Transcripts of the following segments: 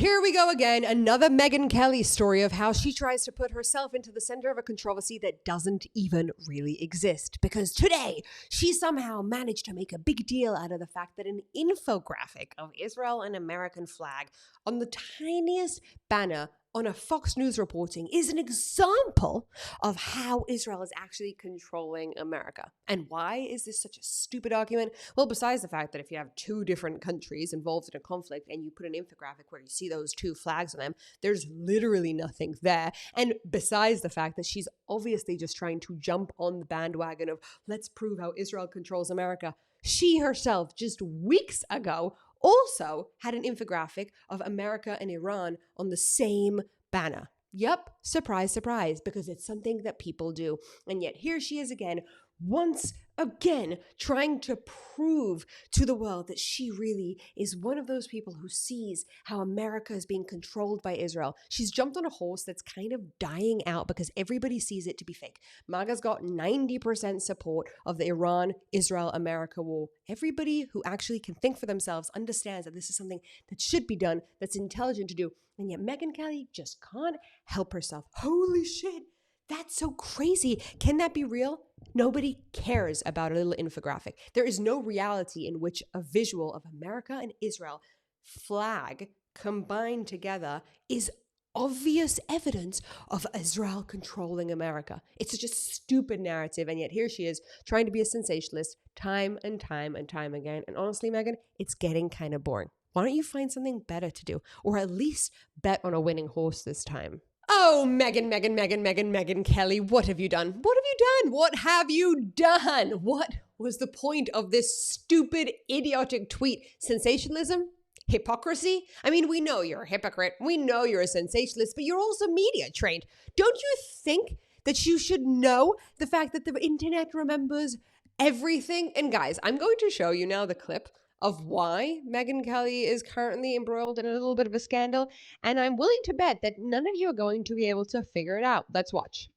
Here we go again, another Megyn Kelly story of how she tries to put herself into the center of a controversy that doesn't even really exist. Because today, she somehow managed to make a big deal out of the fact that an infographic of Israel and American flag on the tiniest banner on a Fox News reporting is an example of how Israel is actually controlling America. And why is this such a stupid argument? Well, besides the fact that if you have two different countries involved in a conflict and you put an infographic where you see those two flags on them, there's literally nothing there. And besides the fact that she's obviously just trying to jump on the bandwagon of let's prove how Israel controls America, she herself just weeks ago also had an infographic of America and Iran on the same banner. Yep, surprise, surprise, because it's something that people do. And yet here she is again, once again, trying to prove to the world that she really is one of those people who sees how America is being controlled by Israel. She's jumped on a horse that's kind of dying out because everybody sees it to be fake. MAGA's got 90% support of the Iran-Israel-America war. Everybody who actually can think for themselves understands that this is something that should be done, that's intelligent to do. And yet Megyn Kelly just can't help herself. Holy shit. That's so crazy. Can that be real? Nobody cares about a little infographic. There is no reality in which a visual of America and Israel flag combined together is obvious evidence of Israel controlling America. It's such a stupid narrative, and yet here she is trying to be a sensationalist time and time and time again. And honestly, Megyn, it's getting kind of boring. Why don't you find something better to do? Or at least bet on a winning horse this time. Oh, Megyn Kelly, what have you done? What have you done? What have you done? What was the point of this stupid, idiotic tweet? Sensationalism? Hypocrisy? I mean, we know you're a hypocrite. We know you're a sensationalist, but you're also media trained. Don't you think that you should know the fact that the internet remembers everything? And guys, I'm going to show you now the clip of why Megyn Kelly is currently embroiled in a little bit of a scandal, and I'm willing to bet that none of you are going to be able to figure it out. Let's watch.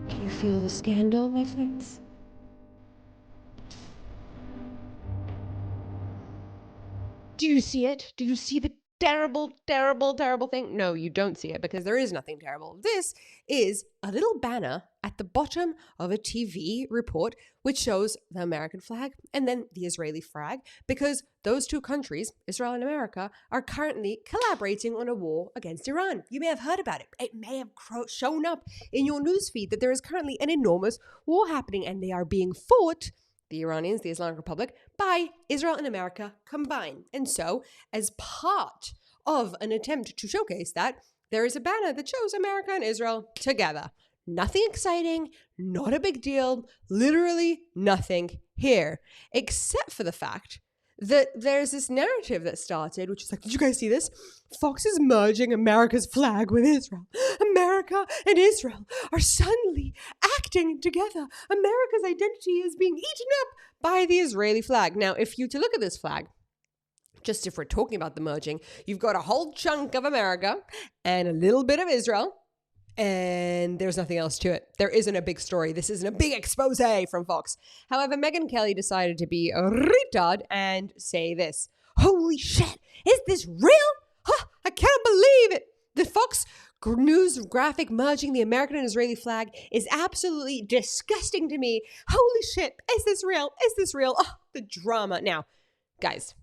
Can you feel the scandal, my friends? Do you see it? Do you see the terrible, terrible, terrible thing? No, you don't see it because there is nothing terrible. This is a little banner at the bottom of a TV report which shows the American flag and then the Israeli flag, because those two countries, Israel and America, are currently collaborating on a war against Iran. You may have heard about it. It may have shown up in your newsfeed that there is currently an enormous war happening and they are being fought, the Iranians, the Islamic Republic, by Israel and America combined. And so, as part of an attempt to showcase that, there is a banner that shows America and Israel together. Nothing exciting, not a big deal, literally nothing here, except for the fact that there's this narrative that started, which is like, did you guys see this? Fox is merging America's flag with Israel. America and Israel are suddenly acting together. America's identity is being eaten up by the Israeli flag. Now, if you to look at this flag, just if we're talking about the merging, you've got a whole chunk of America and a little bit of Israel, and there's nothing else to it. There isn't a big story. This isn't a big expose from Fox. However, Megyn Kelly decided to be a retard and say this. Holy shit, is this real? Huh, I cannot believe it. The Fox News graphic merging the American and Israeli flag is absolutely disgusting to me. Holy shit, is this real? Is this real? Oh, the drama. Now, guys,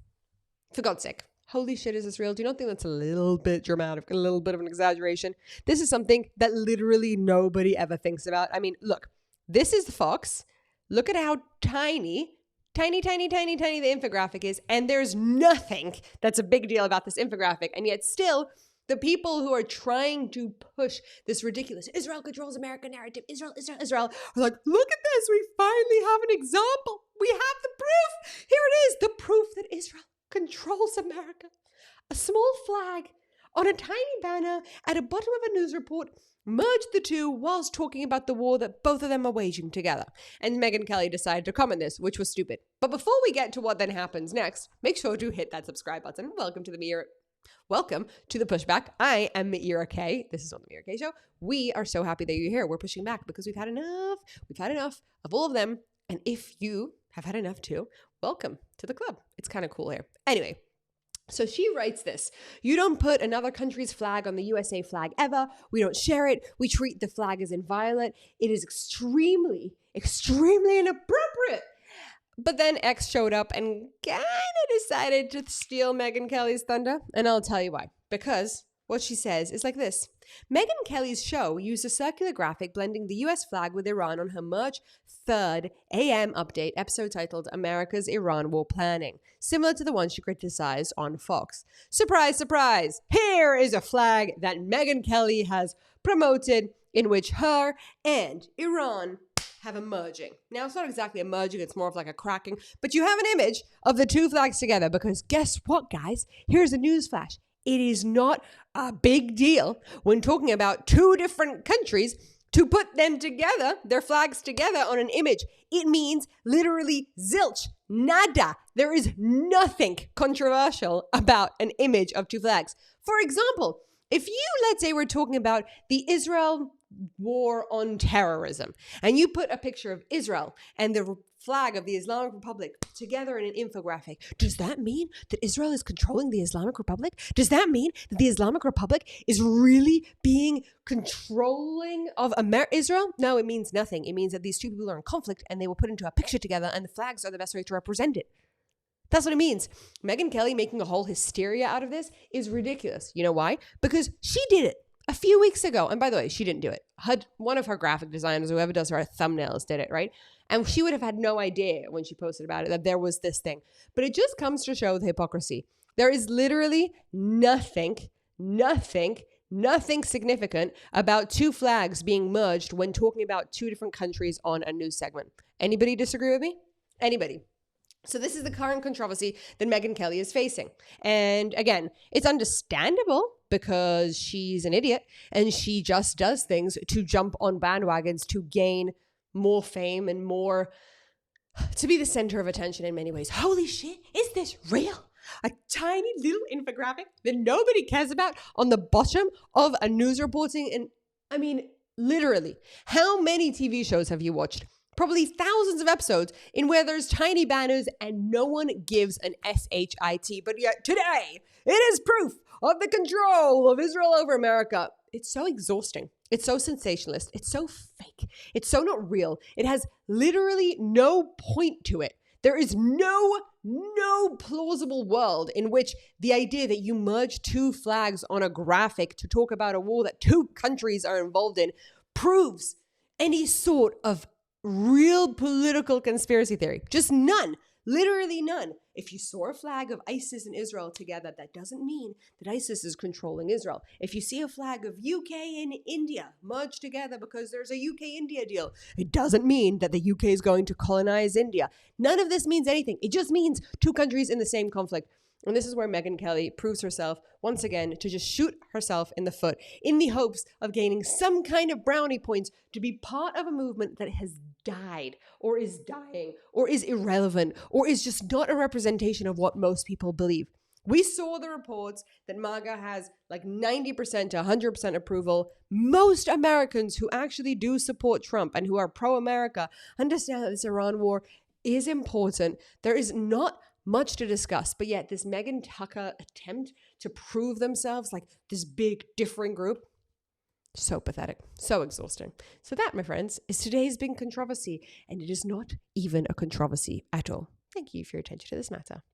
for God's sake, holy shit, is this real? Do you not think that's a little bit dramatic, a little bit of an exaggeration? This is something that literally nobody ever thinks about. I mean, look, this is the Fox. Look at how tiny the infographic is. And there's nothing that's a big deal about this infographic. And yet still, the people who are trying to push this ridiculous Israel controls America narrative, Israel, are like, look at this. We finally have an example. We have the proof. Here it is, the proof that Israel controls America. A small flag on a tiny banner at the bottom of a news report merged the two whilst talking about the war that both of them are waging together. And Megyn Kelly decided to comment this, which was stupid. But before we get to what then happens next, make sure to hit that subscribe button. Welcome to the Pushback. I am Meira K. This is on the Meira K Show. We are so happy that you're here. We're pushing back because we've had enough. We've had enough of all of them. And if you have had enough too, welcome to the club. It's kind of cool here. Anyway, so she writes this: you don't put another country's flag on the USA flag ever. We don't share it. We treat the flag as inviolate. It is extremely, extremely inappropriate. But then X showed up and kind of decided to steal Megyn Kelly's thunder. And I'll tell you why. Because what she says is like this. Megyn Kelly's show used a circular graphic blending the US flag with Iran on her March 3rd AM update episode titled America's Iran War Planning, similar to the one she criticized on Fox. Surprise, surprise! Here is a flag that Megyn Kelly has promoted in which her and Iran have a merging. Now, it's not exactly a merging, it's more of like a cracking, but you have an image of the two flags together because guess what, guys? Here's a news flash. It is not a big deal when talking about two different countries to put them together, their flags together on an image. It means literally zilch, nada. There is nothing controversial about an image of two flags. For example, if you, let's say we're talking about the Israel war on terrorism, and you put a picture of Israel and the flag of the Islamic Republic together in an infographic, does that mean that Israel is controlling the Islamic Republic? Does that mean that the Islamic Republic is really being controlling of Israel? No, it means nothing. It means that these two people are in conflict and they were put into a picture together and the flags are the best way to represent it. That's what it means. Megyn Kelly making a whole hysteria out of this is ridiculous. You know why? Because she did it a few weeks ago. And by the way, she didn't do it. One of her graphic designers, whoever does her thumbnails, did it, right? And she would have had no idea when she posted about it that there was this thing. But it just comes to show the hypocrisy. There is literally nothing significant about two flags being merged when talking about two different countries on a news segment. Anybody disagree with me? Anybody? So this is the current controversy that Megyn Kelly is facing. And again, it's understandable because she's an idiot and she just does things to jump on bandwagons to gain more fame and more, to be the center of attention in many ways. Holy shit, is this real? A tiny little infographic that nobody cares about on the bottom of a news reporting. And I mean, literally, how many TV shows have you watched? Probably thousands of episodes in where there's tiny banners and no one gives an SHIT. But yet today, it is proof of the control of Israel over America. It's so exhausting. It's so sensationalist. It's so fake. It's so not real. It has literally no point to it. There is no plausible world in which the idea that you merge two flags on a graphic to talk about a war that two countries are involved in proves any sort of real political conspiracy theory. Just none. Literally none. If you saw a flag of ISIS and Israel together, that doesn't mean that ISIS is controlling Israel. If you see a flag of UK and India merged together because there's a UK-India deal, it doesn't mean that the UK is going to colonize India. None of this means anything. It just means two countries in the same conflict. And this is where Megyn Kelly proves herself once again to just shoot herself in the foot in the hopes of gaining some kind of brownie points to be part of a movement that has died or is dying or is irrelevant or is just not a representation of what most people believe. We saw the reports that MAGA has like 90% to 100% approval. Most Americans who actually do support Trump and who are pro-America understand that this Iran war is important. There is not much to discuss, but yet this Megyn Tucker attempt to prove themselves like this big different group, so pathetic, so exhausting. So that, my friends, is today's big controversy, and it is not even a controversy at all. Thank you for your attention to this matter.